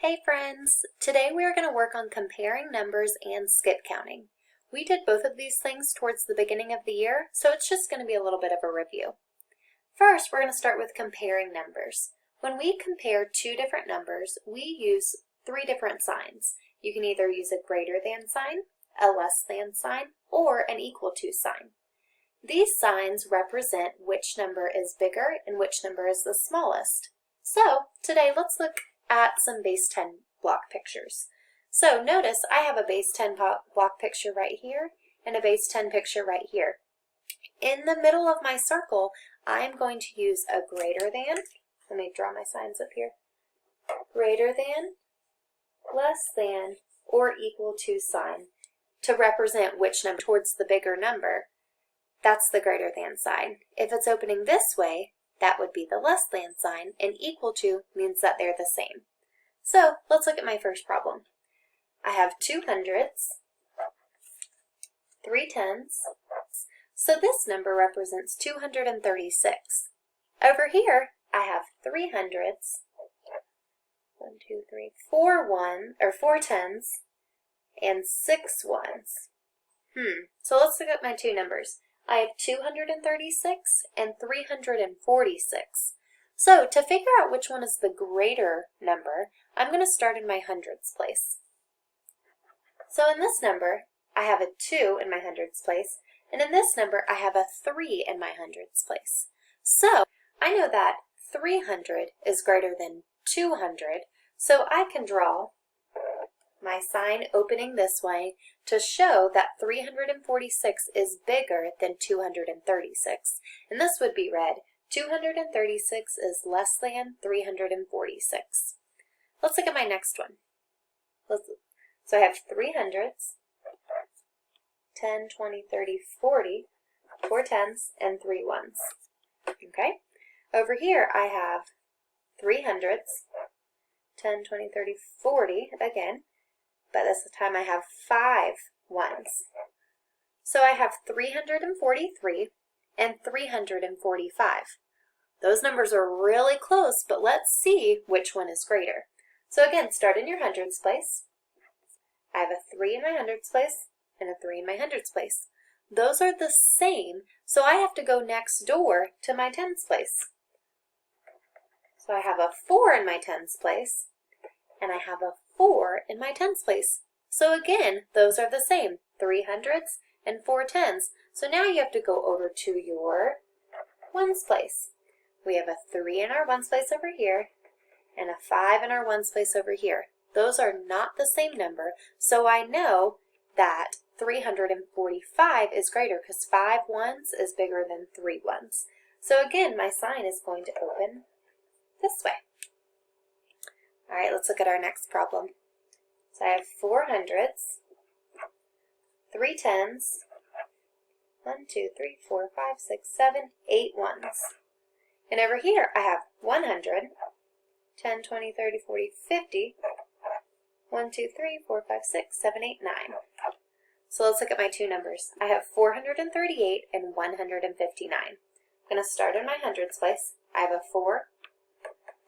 Hey friends! Today we are going to work on comparing numbers and skip counting. We did both of these things towards the beginning of the year, so it's just going to be a little bit of a review. First, we're going to start with comparing numbers. When we compare two different numbers, we use three different signs. You can either use a greater than sign, a less than sign, or an equal to sign. These signs represent which number is bigger and which number is the smallest. So today let's look at some base 10 block pictures. So notice I have a base 10 block picture right here and a base 10 picture right here. In the middle of my circle, I'm going to use a greater than, let me draw my signs up here, greater than, less than, or equal to sign to represent which number towards the bigger number. That's the greater than sign. If it's opening this way, that would be the less than sign, and equal to means that they're the same. So let's look at my first problem. I have 2 hundredths, 3 tenths, so this number represents 236. Over here, I have 3 hundredths, 4 tenths, and 6 ones. So let's look at my two numbers. I have 236 and 346. So to figure out which one is the greater number, I'm going to start in my hundredths place. So in this number, I have a 2 in my hundredths place, and in this number, I have a 3 in my hundredths place. So I know that 300 is greater than 200, so I can draw my sign opening this way to show that 346 is bigger than 236. And this would be read, 236 is less than 346. Let's look at my next one. So I have 3 hundredths, 10, 20, 30, 40, 4 tenths, and 3 ones. Okay? Over here I have 3 hundredths, 10, 20, 30, 40, again, but this time I have 5 ones. So I have 343 and 345. Those numbers are really close, but let's see which one is greater. So again, start in your hundredths place. I have a 3 in my hundredths place and a 3 in my hundredths place. Those are the same, so I have to go next door to my tens place. So I have a 4 in my tens place, and I have a 4 in my tens place. So again, those are the same, 3 hundredths and 4 tenths. So now you have to go over to your ones place. We have a 3 in our ones place over here, and a 5 in our ones place over here. Those are not the same number, so I know that 345 is greater because 5 ones is bigger than 3 ones. So again, my sign is going to open this way. All right, let's look at our next problem. So I have 4 hundredths, 3 tenths, 1, 2, 3, 4, 5, 6, 7, 8 ones. And over here I have 100, 10, 20, 30, 40, 50, 1, 2, 3, 4, 5, 6, 7, 8, 9. So let's look at my two numbers. I have 438 and 159. I'm going to start in my hundredths place. I have a 4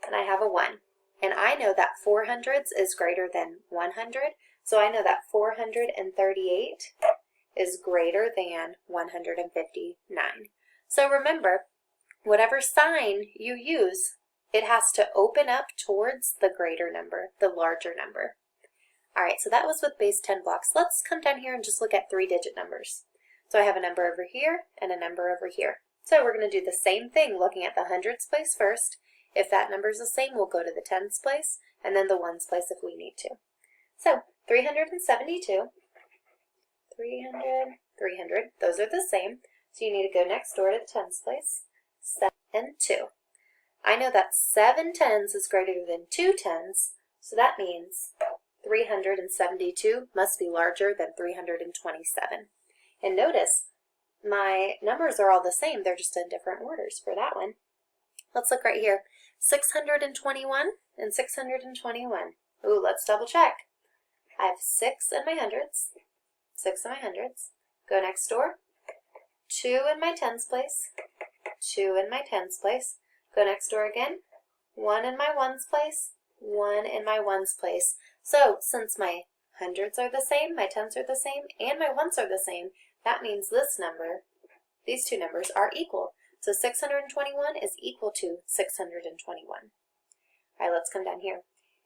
and I have a 1. And I know that 4 hundredths is greater than 100, so I know that 438 is greater than 159. So remember, whatever sign you use, it has to open up towards the greater number, the larger number. All right, so that was with base 10 blocks. Let's come down here and just look at 3-digit numbers. So I have a number over here and a number over here. So we're going to do the same thing looking at the hundredths place first. If that number is the same, we'll go to the tens place and then the ones place if we need to. So 372, 300, those are the same. So you need to go next door to the tens place, 7 and 2. I know that 7 tens is greater than 2 tens, so that means 372 must be larger than 327. And notice, my numbers are all the same, they're just in different orders for that one. Let's look right here. 621 and 621. Ooh, let's double check. I have 6 in my hundredths, 6 in my hundredths. Go next door. 2 in my tens place, 2 in my tens place. Go next door again. 1 in my ones place, 1 in my ones place. So since my hundreds are the same, my tens are the same, and my ones are the same, that means this number, these two numbers are equal. So 621 is equal to 621. All right, let's come down here.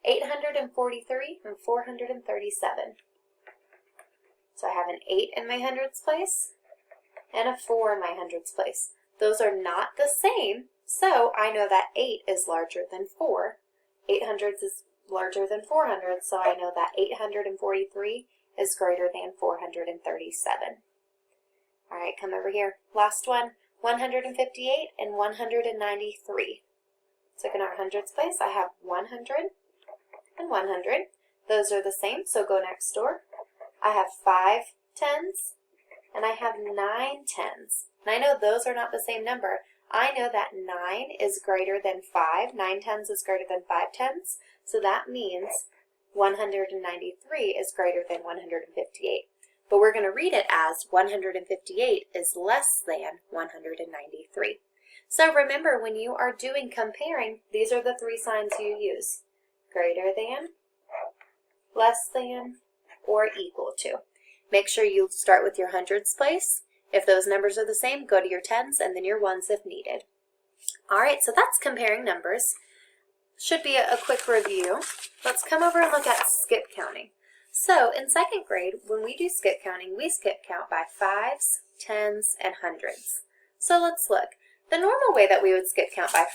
843 and 437. So I have an 8 in my hundreds place and a 4 in my hundreds place. Those are not the same, so I know that 8 is larger than 4. 800s is larger than 400, so I know that 843 is greater than 437. All right, come over here. Last one, 158 and 193. So in our hundreds place, I have 100 and 100. Those are the same, so go next door. I have 5 tens and I have 9 tens. And I know those are not the same number. I know that 9 is greater than 5. 9 tens is greater than 5 tens. So that means 193 is greater than 158. But we're going to read it as 158 is less than 193. So remember, when you are doing comparing, these are the three signs you use. Greater than, less than, or equal to. Make sure you start with your hundreds place. If those numbers are the same, go to your tens and then your ones if needed. All right, so that's comparing numbers. Should be a quick review. Let's come over and look at skip counting. So in second grade, when we do skip counting, we skip count by fives, tens, and hundreds. So let's look. The normal way that we would skip count by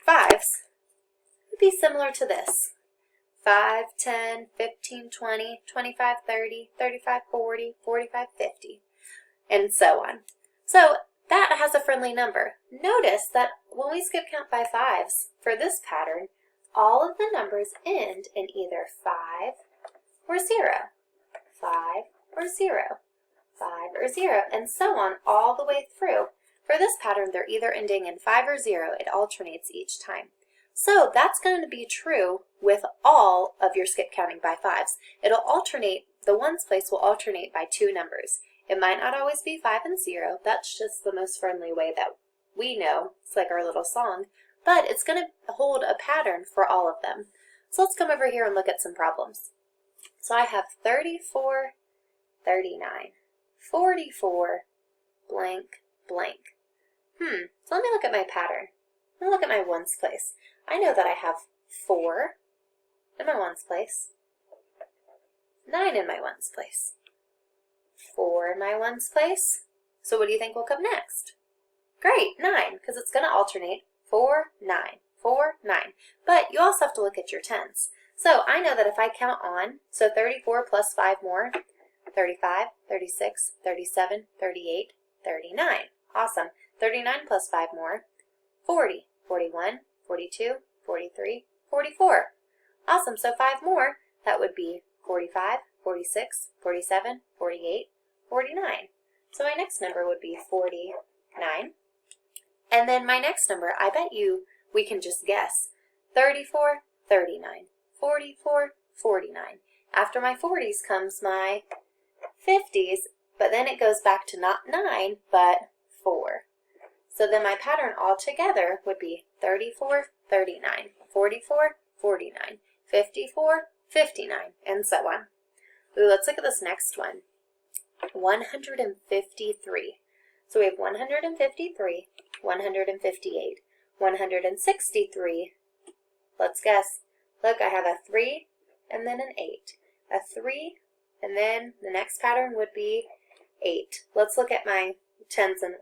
fives would be similar to this. 5, 10, 15, 20, 25, 30, 35, 40, 45, 50, and so on. So that has a friendly number. Notice that when we skip count by fives, for this pattern, all of the numbers end in either 5 or 0, 5 or 0, 5 or 0, and so on all the way through. For this pattern, they're either ending in 5 or 0. It alternates each time. So that's going to be true with all of your skip counting by fives. It'll alternate, the ones place will alternate by two numbers. It might not always be 5 and 0. That's just the most friendly way that we know. It's like our little song. But it's going to hold a pattern for all of them. So let's come over here and look at some problems. So I have 34, 39, 44, blank, blank. So let me look at my pattern. Let me look at my ones place. I know that I have 4 in my ones place, 9 in my ones place, 4 in my ones place. So what do you think will come next? Great, 9, because it's going to alternate 4, 9, 4, 9. But you also have to look at your tens. So I know that if I count on, so 34 plus 5 more, 35, 36, 37, 38, 39. Awesome. 39 plus 5 more, 40, 41, 42, 43, 44. Awesome. So 5 more, that would be 45, 46, 47, 48, 49. So my next number would be 49. And then my next number, I bet you we can just guess. 34, 39, 44, 49. After my 40s comes my 50s, but then it goes back to not 9, but 4. So then my pattern altogether would be 34, 39, 44, 49, 54, 59, and so on. Ooh, let's look at this next one. 153. So we have 153, 158, 163. Let's guess. Look, I have a 3 and then an 8. A 3 and then the next pattern would be 8. Let's look at my tens and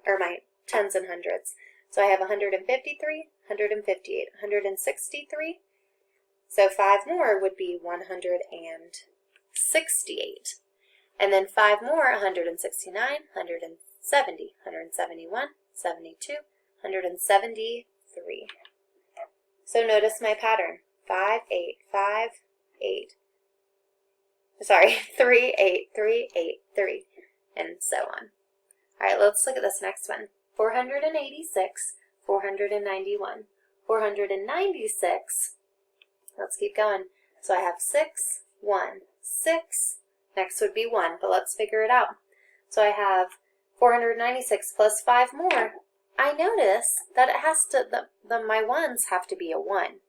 hundreds. So I have 153, 158, 163. So 5 more would be 168. And then 5 more, 169, 170, 171, 72, 173. So notice my pattern. 5, 8, 5, 8. Sorry, 3, 8, 3, 8, 3, and so on. All right, let's look at this next one. 486, 491, 496. Let's keep going. So I have 6, 1, 6. Next would be 1, but let's figure it out. So I have 496 plus 5 more. I notice that it has to, my ones have to be a 1.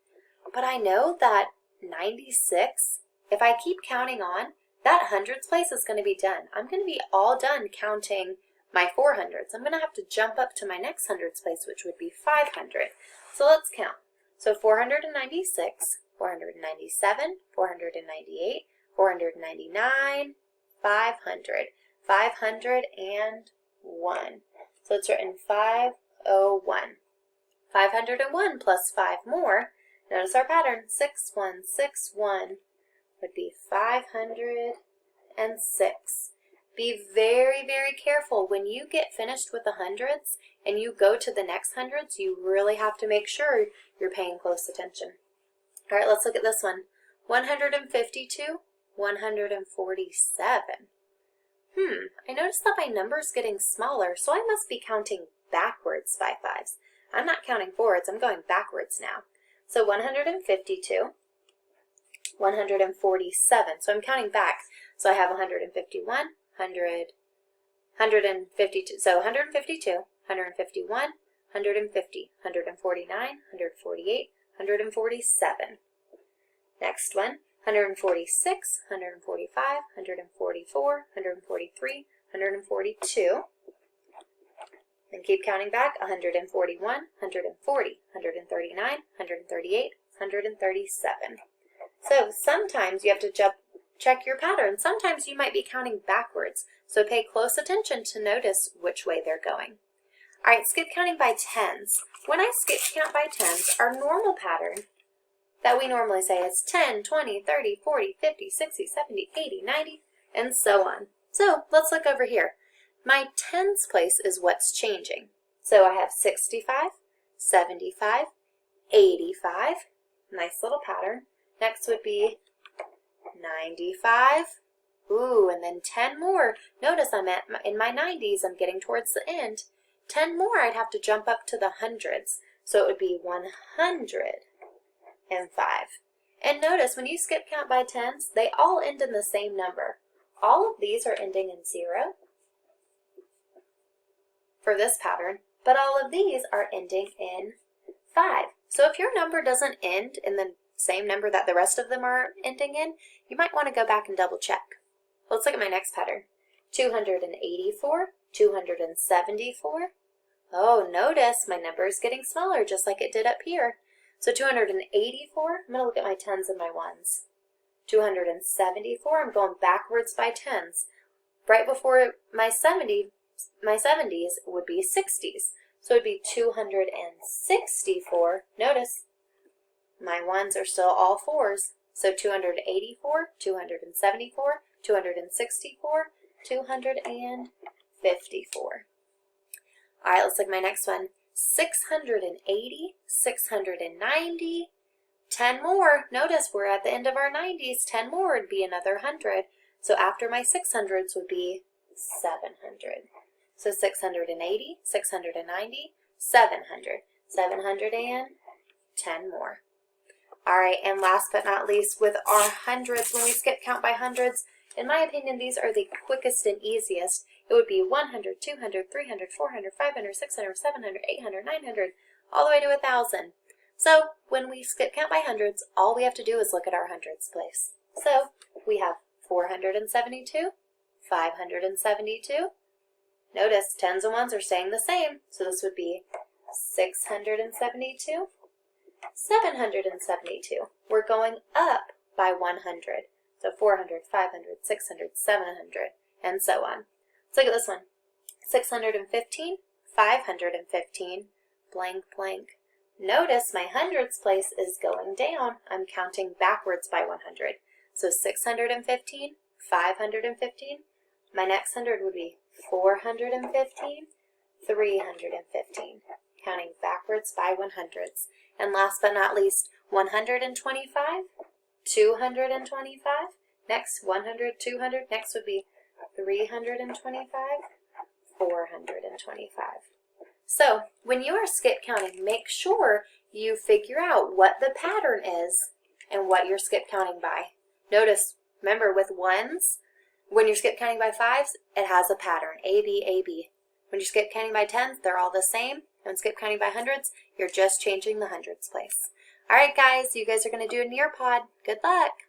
But I know that 96, if I keep counting on, that hundreds place is going to be done. I'm going to be all done counting my 400s. I'm going to have to jump up to my next hundreds place, which would be 500. So let's count. So 496, 497, 498, 499, 500. 501. So it's written 501. 501 plus 5 more. Notice our pattern. 6161 would be 506. Be very, very careful. When you get finished with the hundreds and you go to the next hundreds, you really have to make sure you're paying close attention. All right, let's look at this one. 152, 147. I noticed that my number is getting smaller, so I must be counting backwards by 5s. I'm not counting forwards, I'm going backwards now. So 152, 147. So I'm counting back. So I have 151, 152. So 152, 151, 150, 149, 148, 147. Next one. 146, 145, 144, 143, 142. Then keep counting back. 141, 140, 139, 138, 137. So sometimes you have to check your pattern. Sometimes you might be counting backwards. So pay close attention to notice which way they're going. All right, skip counting by tens. When I skip count by tens, our normal pattern that we normally say is 10, 20, 30, 40, 50, 60, 70, 80, 90, and so on. So let's look over here. My tens place is what's changing. So I have 65, 75, 85, nice little pattern. Next would be 95, ooh, and then 10 more. Notice I'm in my 90s, I'm getting towards the end. 10 more, I'd have to jump up to the hundreds. So it would be 105. And notice when you skip count by tens, they all end in the same number. All of these are ending in 0 for this pattern, but all of these are ending in 5. So if your number doesn't end in the same number that the rest of them are ending in, you might want to go back and double check. Let's look at my next pattern. 284, 274. Oh, notice my number is getting smaller just like it did up here. So 284, I'm going to look at my tens and my ones. 274, I'm going backwards by tens. Right before my 70s would be 60s. So it would be 264. Notice my ones are still all 4s. So 284, 274, 264, 254. All right, let's look at my next one. 680, 690, 10 more. Notice we're at the end of our 90s. 10 more would be another 100. So after my 600s would be 700. So 680, 690, 700. 710 more. All right, and last but not least, with our hundreds, when we skip count by hundreds, in my opinion, these are the quickest and easiest. It would be 100, 200, 300, 400, 500, 600, 700, 800, 900, all the way to 1,000. So when we skip count by hundreds, all we have to do is look at our hundreds place. So we have 472, 572. Notice tens and ones are staying the same. So this would be 672, 772. We're going up by 100. So 400, 500, 600, 700, and so on. Let's look at this one. 615, 515, blank, blank. Notice my hundreds place is going down. I'm counting backwards by 100. So 615, 515. My next 100 would be 415, 315. Counting backwards by 100s. And last but not least, 125, 225. Next, 100, 200. Next would be 325, 425. So when you are skip counting, make sure you figure out what the pattern is and what you're skip counting by. Notice, remember with ones, when you're skip counting by 5s, it has a pattern, A, B, A, B. When you're skip counting by 10s, they're all the same. And skip counting by hundreds, you're just changing the hundreds place. All right, guys, you guys are going to do a Nearpod. Good luck.